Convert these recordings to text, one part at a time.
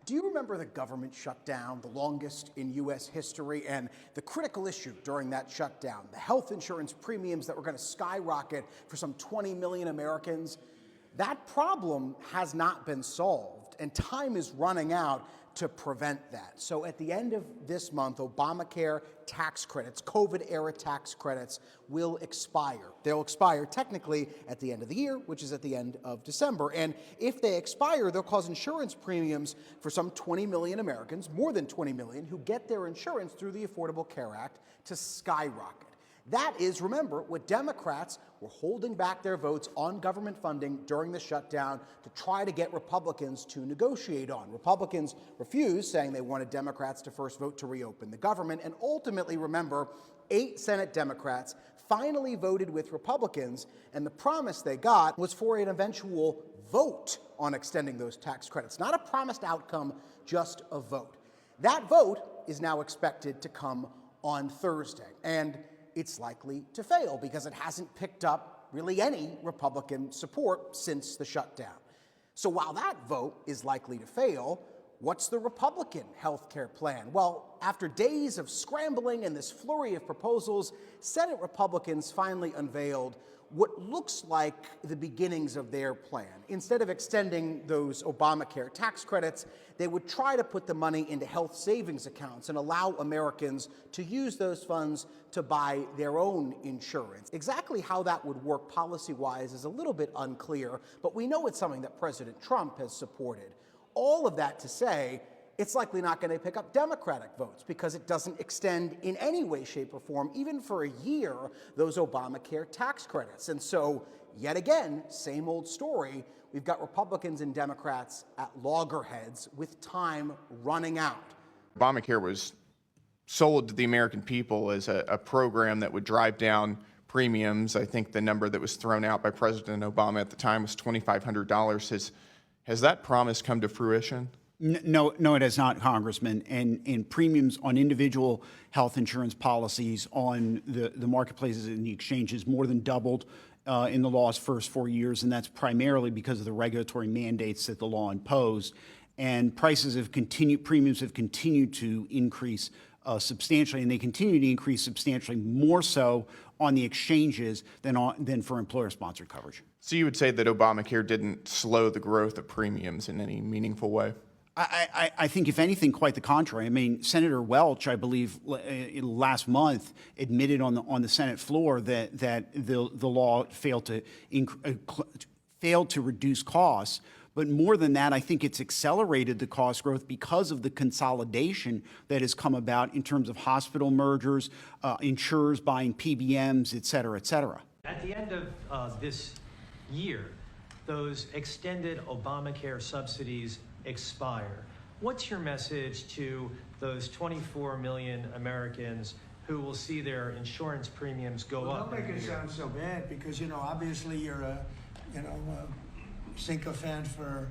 Do you remember the government shutdown, the longest in U.S. history, and the critical issue during that shutdown, the health insurance premiums that were going to skyrocket for some 20 million Americans? That problem has not been solved, and time is running out to prevent that. So at the end of this month, Obamacare tax credits, COVID-era tax credits, will expire. They'll expire technically at the end of the year, which is at the end of December. And if they expire, they'll cause insurance premiums for some 20 million Americans, more than 20 million, who get their insurance through the Affordable Care Act to skyrocket. That is, remember, what Democrats were holding back their votes on government funding during the shutdown to try to get Republicans to negotiate on. Republicans refused, saying they wanted Democrats to first vote to reopen the government. And ultimately, remember, 8 Senate Democrats finally voted with Republicans, and the promise they got was for an eventual vote on extending those tax credits. Not a promised outcome, just a vote. That vote is now expected to come on Thursday. And it's likely to fail because it hasn't picked up really any Republican support since the shutdown. So while that vote is likely to fail, what's the Republican health care plan? Well, after days of scrambling and this flurry of proposals, Senate Republicans finally unveiled what looks like the beginnings of their plan. Instead of extending those Obamacare tax credits, they would try to put the money into health savings accounts and allow Americans to use those funds to buy their own insurance. Exactly how that would work policy-wise is a little bit unclear, but we know it's something that President Trump has supported. All of that to say, it's likely not going to pick up Democratic votes because it doesn't extend in any way, shape, or form, even for a year, those Obamacare tax credits. And so, yet again, same old story. We've got Republicans and Democrats at loggerheads with time running out. Obamacare was sold to the American people as a program that would drive down premiums. I think the number that was thrown out by President Obama at the time was $2,500. Has that promise come to fruition? No, it has not, Congressman. And premiums on individual health insurance policies on the marketplaces and the exchanges more than doubled in the law's first 4 years, and that's primarily because of the regulatory mandates that the law imposed. And premiums have continued to increase substantially, and they continue to increase substantially more so on the exchanges than for employer-sponsored coverage. So you would say that Obamacare didn't slow the growth of premiums in any meaningful way? I think, if anything, quite the contrary. I mean, Senator Welch, I believe, last month admitted on the Senate floor that the law failed to reduce costs. But more than that, I think it's accelerated the cost growth because of the consolidation that has come about in terms of hospital mergers, insurers buying PBMs, et cetera, et cetera. At the end of this year, those extended Obamacare subsidies expire. What's your message to those 24 million Americans who will see their insurance premiums go up? Don't make it sound so bad, because obviously you're a sycophant for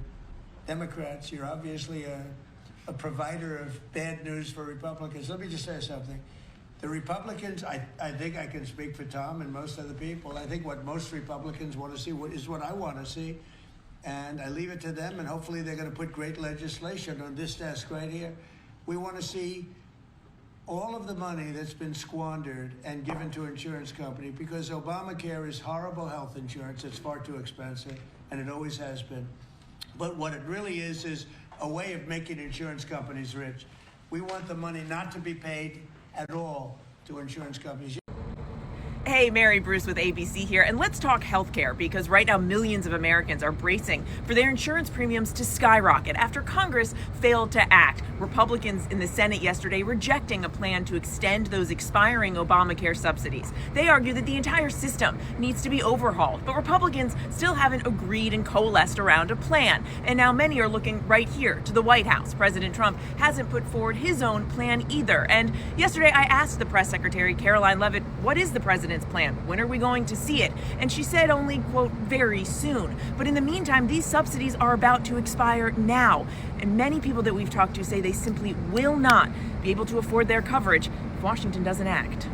Democrats. You're obviously a provider of bad news for Republicans. Let me just say something. The Republicans, I think I can speak for Tom and most other people. I think what most Republicans want to see is what I want to see. And I leave it to them, and hopefully they're going to put great legislation on this desk right here. We want to see all of the money that's been squandered and given to insurance companies, because Obamacare is horrible health insurance. It's far too expensive, and it always has been. But what it really is a way of making insurance companies rich. We want the money not to be paid at all to insurance companies. Hey, Mary Bruce with ABC here, and let's talk healthcare, because right now millions of Americans are bracing for their insurance premiums to skyrocket after Congress failed to act. Republicans in the Senate yesterday rejecting a plan to extend those expiring Obamacare subsidies. They argue that the entire system needs to be overhauled, but Republicans still haven't agreed and coalesced around a plan. And now many are looking right here to the White House. President Trump hasn't put forward his own plan either. And yesterday I asked the press secretary, Caroline Leavitt, what is the president's plan? When are we going to see it? And she said only, quote, very soon. But in the meantime, these subsidies are about to expire now. And many people that we've talked to say they simply will not be able to afford their coverage if Washington doesn't act.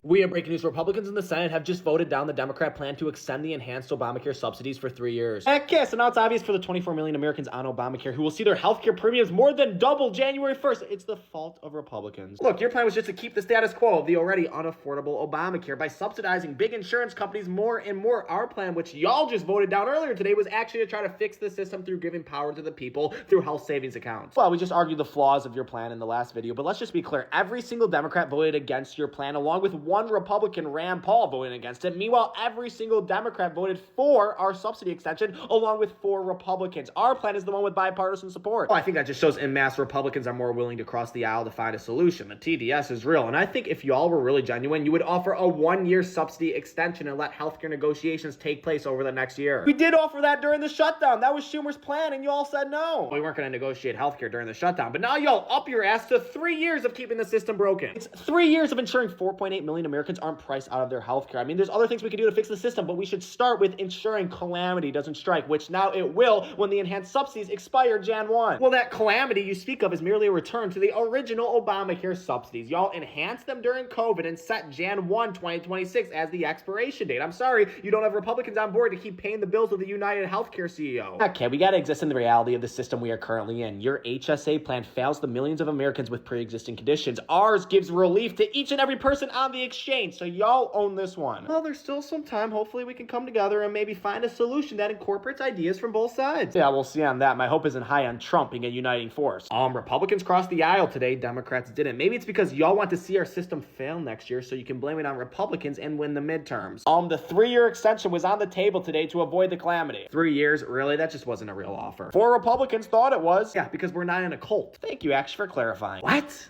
We have breaking news. Republicans in the Senate have just voted down the Democrat plan to extend the enhanced Obamacare subsidies for 3 years. Heck yeah, so now it's obvious for the 24 million Americans on Obamacare who will see their healthcare premiums more than double January 1st. It's the fault of Republicans. Look, your plan was just to keep the status quo of the already unaffordable Obamacare by subsidizing big insurance companies more and more. Our plan, which y'all just voted down earlier today, was actually to try to fix the system through giving power to the people through health savings accounts. Well, we just argued the flaws of your plan in the last video, but let's just be clear. Every single Democrat voted against your plan, along with one Republican, Rand Paul, voting against it. Meanwhile, every single Democrat voted for our subsidy extension, along with 4 Republicans. Our plan is the one with bipartisan support. I think that just shows en masse Republicans are more willing to cross the aisle to find a solution. The TDS is real, and I think if y'all were really genuine, you would offer a 1-year subsidy extension and let healthcare negotiations take place over the next year. We did offer that during the shutdown. That was Schumer's plan, and you all said no. We weren't going to negotiate healthcare during the shutdown, but now y'all up your ass to 3 years of keeping the system broken. It's 3 years of ensuring 4.8 million Americans aren't priced out of their healthcare. I mean, there's other things we could do to fix the system, but we should start with ensuring calamity doesn't strike, which now it will when the enhanced subsidies expire Jan 1. Well, that calamity you speak of is merely a return to the original Obamacare subsidies. Y'all enhanced them during COVID and set Jan 1, 2026 as the expiration date. I'm sorry, you don't have Republicans on board to keep paying the bills of the United Healthcare CEO. Okay, we gotta exist in the reality of the system we are currently in. Your HSA plan fails the millions of Americans with pre-existing conditions. Ours gives relief to each and every person on the exchange, so y'all own this one. Well, there's still some time. Hopefully we can come together and maybe find a solution that incorporates ideas from both sides. Yeah, we'll see on that. My hope isn't high on Trump being a uniting force. Republicans crossed the aisle today. Democrats didn't. Maybe it's because y'all want to see our system fail next year so you can blame it on Republicans and win the midterms. The 3-year extension was on the table today to avoid the calamity. 3 years? Really? That just wasn't a real offer. 4 Republicans thought it was. Yeah, because we're not in a cult. Thank you, Ash, for clarifying. What?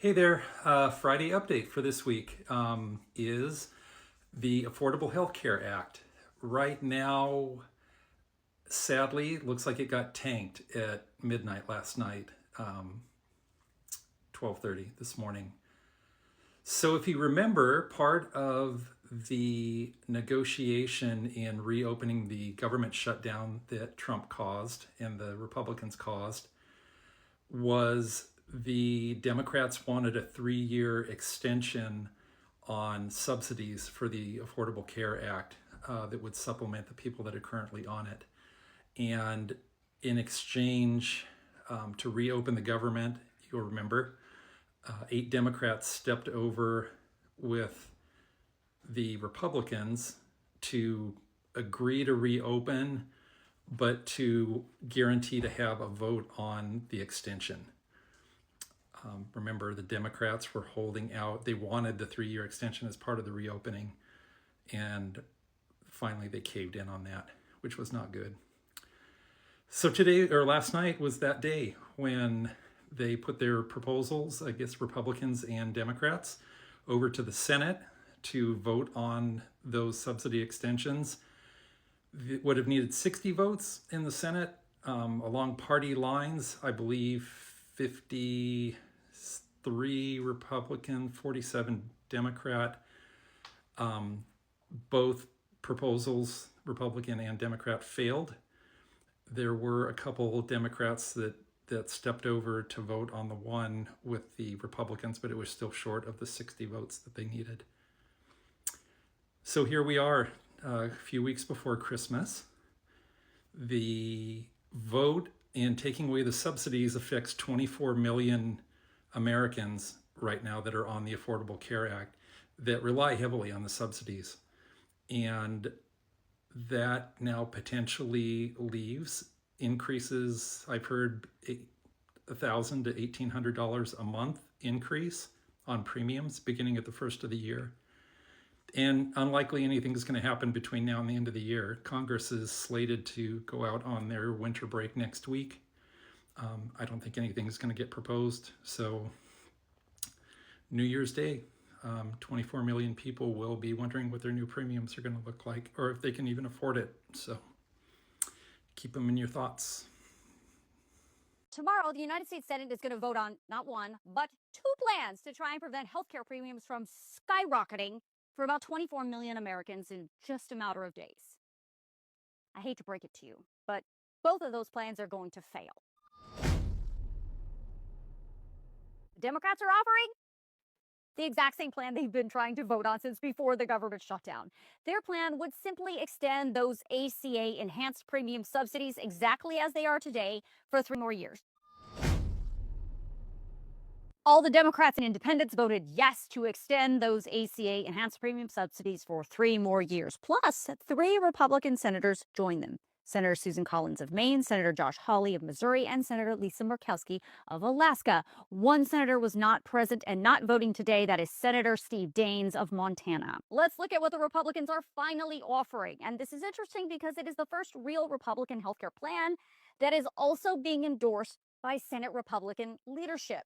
Hey there, Friday update for this week is the Affordable Health Care Act. Right now, sadly, it looks like it got tanked at midnight last night, 12:30 this morning. So if you remember, part of the negotiation in reopening the government shutdown that Trump caused and the Republicans caused was the Democrats wanted a 3-year extension on subsidies for the Affordable Care Act that would supplement the people that are currently on it. And in exchange to reopen the government, you'll remember, 8 Democrats stepped over with the Republicans to agree to reopen, but to guarantee to have a vote on the extension. Remember, the Democrats were holding out. They wanted the 3-year extension as part of the reopening, and finally they caved in on that, which was not good. So today, or last night, was that day when they put their proposals, I guess Republicans and Democrats, over to the Senate to vote on those subsidy extensions. It would have needed 60 votes in the Senate along party lines. I believe 53 Republican, 47 Democrat. Both proposals, Republican and Democrat, failed. There were a couple Democrats that stepped over to vote on the one with the Republicans, but it was still short of the 60 votes that they needed. So here we are, a few weeks before Christmas. The vote in taking away the subsidies affects 24 million Americans right now that are on the Affordable Care Act that rely heavily on the subsidies. And that now potentially increases, I've heard, $1,000 to $1,800 a month increase on premiums beginning at the first of the year. And unlikely anything's going to happen between now and the end of the year. Congress is slated to go out on their winter break next week. I don't think anything's going to get proposed. So New Year's Day, 24 million people will be wondering what their new premiums are going to look like, or if they can even afford it. So keep them in your thoughts. Tomorrow, the United States Senate is going to vote on not one, but 2 plans to try and prevent healthcare premiums from skyrocketing for about 24 million Americans in just a matter of days. I hate to break it to you, but both of those plans are going to fail. The Democrats are offering the exact same plan they've been trying to vote on since before the government shutdown. Their plan would simply extend those ACA enhanced premium subsidies exactly as they are today for 3 more years. All the Democrats and independents voted yes to extend those ACA enhanced premium subsidies for 3 more years. Plus, 3 Republican senators joined them. Senator Susan Collins of Maine, Senator Josh Hawley of Missouri, and Senator Lisa Murkowski of Alaska. One senator was not present and not voting today. That is Senator Steve Daines of Montana. Let's look at what the Republicans are finally offering. And this is interesting because it is the first real Republican healthcare plan that is also being endorsed by Senate Republican leadership.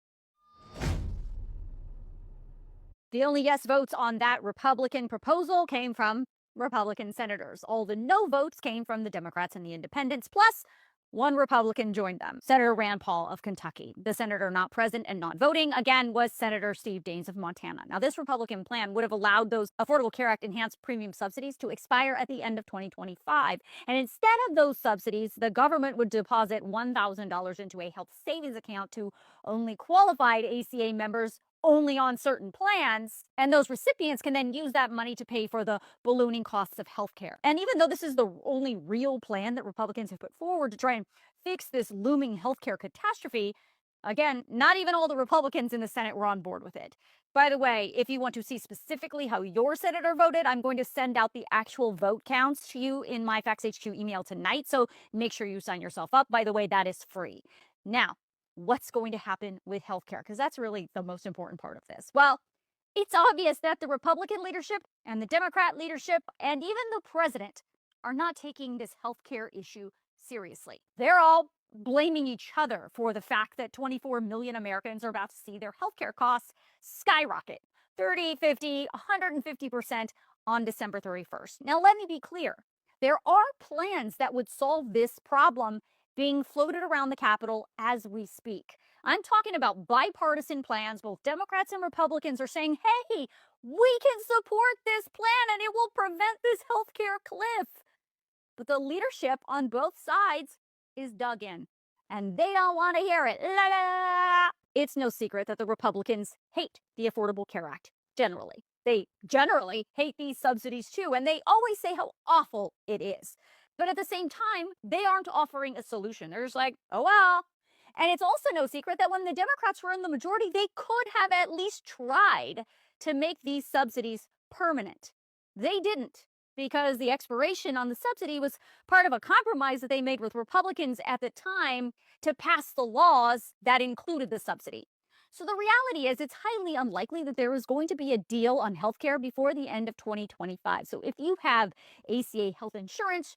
The only yes votes on that Republican proposal came from Republican senators. All the no votes came from the Democrats and the independents, plus 1 Republican joined them, Senator Rand Paul of Kentucky. The senator not present and not voting, again, was Senator Steve Daines of Montana. Now, this Republican plan would have allowed those Affordable Care Act enhanced premium subsidies to expire at the end of 2025. And instead of those subsidies, the government would deposit $1,000 into a health savings account to only qualified ACA members only on certain plans, and those recipients can then use that money to pay for the ballooning costs of healthcare. And even though this is the only real plan that Republicans have put forward to try and fix this looming healthcare catastrophe, again, not even all the Republicans in the Senate were on board with it. By the way, if you want to see specifically how your senator voted, I'm going to send out the actual vote counts to you in my Facts HQ email tonight, so make sure you sign yourself up. By the way, that is free. Now, what's going to happen with healthcare? Because that's really the most important part of this. Well, it's obvious that the Republican leadership and the Democrat leadership and even the president are not taking this healthcare issue seriously. They're all blaming each other for the fact that 24 million Americans are about to see their healthcare costs skyrocket 30, 50, 150% on December 31st. Now, let me be clear. There are plans that would solve this problem being floated around the Capitol as we speak. I'm talking about bipartisan plans. Both Democrats and Republicans are saying, hey, we can support this plan and it will prevent this healthcare cliff. But the leadership on both sides is dug in, and they don't want to hear it. La, la, la. It's no secret that the Republicans hate the Affordable Care Act, generally. They generally hate these subsidies too, and they always say how awful it is. But at the same time, they aren't offering a solution. They're just like, oh, well. And it's also no secret that when the Democrats were in the majority, they could have at least tried to make these subsidies permanent. They didn't, because the expiration on the subsidy was part of a compromise that they made with Republicans at the time to pass the laws that included the subsidy. So the reality is it's highly unlikely that there is going to be a deal on healthcare before the end of 2025. So if you have ACA health insurance,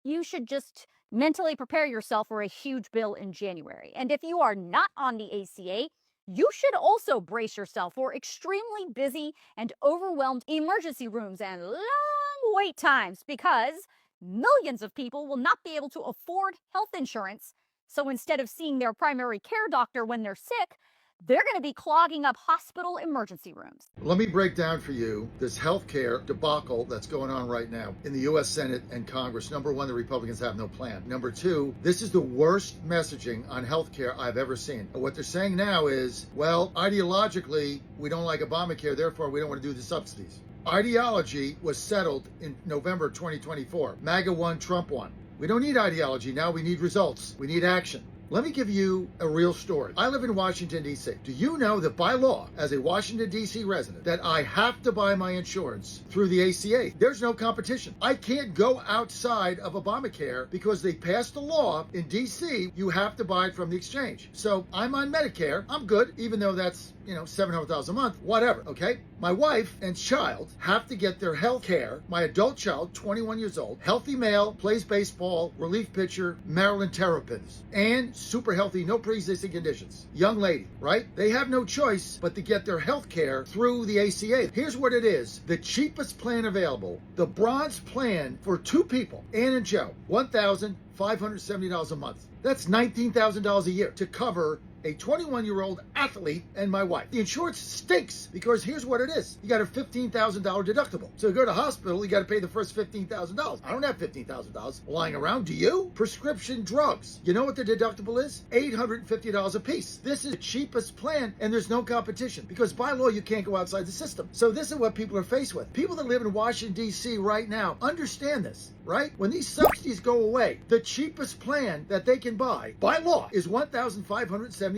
you should just mentally prepare yourself for a huge bill in January. And if you are not on the ACA, you should also brace yourself for extremely busy and overwhelmed emergency rooms and long wait times, because millions of people will not be able to afford health insurance. So instead of seeing their primary care doctor when they're sick, they're going to be clogging up hospital emergency rooms. Let me break down for you this healthcare debacle that's going on right now in the U.S. Senate and Congress. Number one, the Republicans have no plan. Number two, this is the worst messaging on healthcare I've ever seen. What they're saying now is, well, ideologically, we don't like Obamacare, therefore we don't want to do the subsidies. Ideology was settled in November 2024. MAGA won, Trump won. We don't need ideology now, we need results. We need action. Let me give you a real story. I live in Washington, D.C. Do you know that by law, as a Washington, D.C. resident, that I have to buy my insurance through the ACA? There's no competition. I can't go outside of Obamacare because they passed a law in D.C. You have to buy it from the exchange. So I'm on Medicare. I'm good, even though that's, $700,000 a month, whatever, okay? My wife and child have to get their health care. My adult child, 21 years old, healthy male, plays baseball, relief pitcher, Maryland Terrapins, and super healthy, no pre-existing conditions. Young lady, right? They have no choice but to get their health care through the ACA. Here's what it is. The cheapest plan available, the bronze plan for 2 people, Ann and Joe, $1,570 a month. That's $19,000 a year to cover a 21-year-old athlete and my wife. The insurance stinks because here's what it is. You got a $15,000 deductible. So you go to the hospital, you got to pay the first $15,000. I don't have $15,000 lying around. Do you? Prescription drugs. You know what the deductible is? $850 a piece. This is the cheapest plan and there's no competition because by law you can't go outside the system. So this is what people are faced with. People that live in Washington, D.C. right now understand this, right? When these subsidies go away, the cheapest plan that they can buy by law is $1,570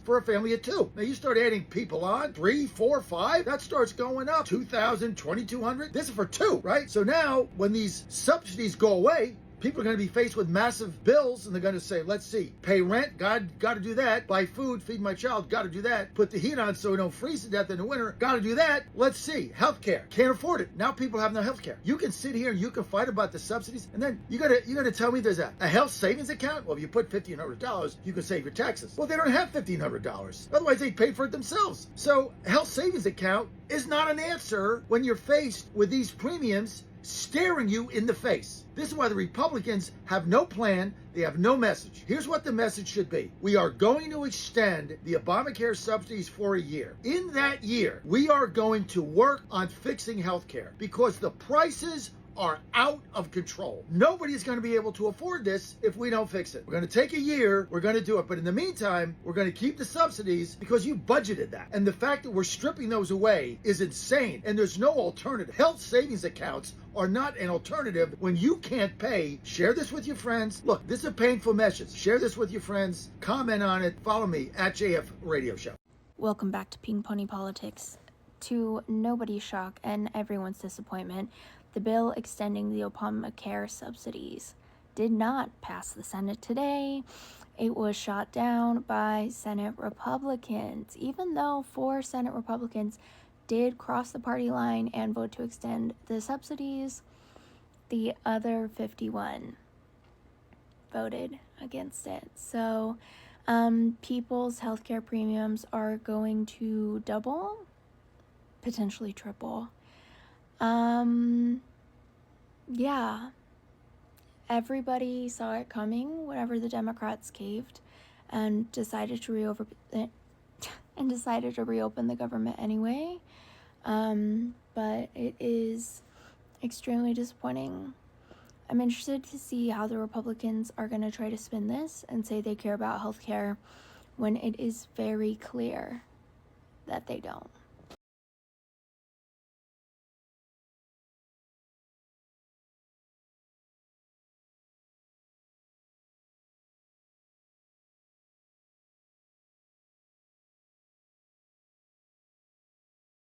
for a family of two. Now you start adding people on, 3, 4, 5, that starts going up. $2,000, $2,200. This is for two, right? So now when these subsidies go away, people are going to be faced with massive bills and they're going to say, let's see, pay rent, got to do that. Buy food, feed my child, got to do that. Put the heat on so we don't freeze to death in the winter, got to do that. Let's see, healthcare, can't afford it. Now people have no healthcare. You can sit here and you can fight about the subsidies and then you got to tell me there's a health savings account? Well, if you put $1,500, you can save your taxes. Well, they don't have $1,500. Otherwise, they pay for it themselves. So health savings account is not an answer when you're faced with these premiums staring you in the face. This is why the Republicans have no plan. They have no message. Here's what the message should be. We are going to extend the Obamacare subsidies for a year. In that year, we are going to work on fixing health care because the prices are out of control. Nobody's going to be able to afford this if we don't fix it. We're going to take a year, we're going to do it. But in the meantime, we're going to keep the subsidies because you budgeted that. And the fact that we're stripping those away is insane. And there's no alternative. Health savings accounts are not an alternative when you can't pay. Share this with your friends. Look, this is a painful message. Share this with your friends. Comment on it. Follow me at JF Radio Show. Welcome back to Ping Pony Politics. To nobody's shock and everyone's disappointment, the bill extending the Obamacare subsidies did not pass the Senate today. It was shot down by Senate Republicans, even though 4 Senate Republicans did cross the party line and vote to extend the subsidies. The other 51 voted against it. So people's healthcare premiums are going to double, potentially triple. Yeah, everybody saw it coming whenever the Democrats caved and decided to reopen the government anyway. But it is extremely disappointing. I'm interested to see how the Republicans are going to try to spin this and say they care about healthcare when it is very clear that they don't.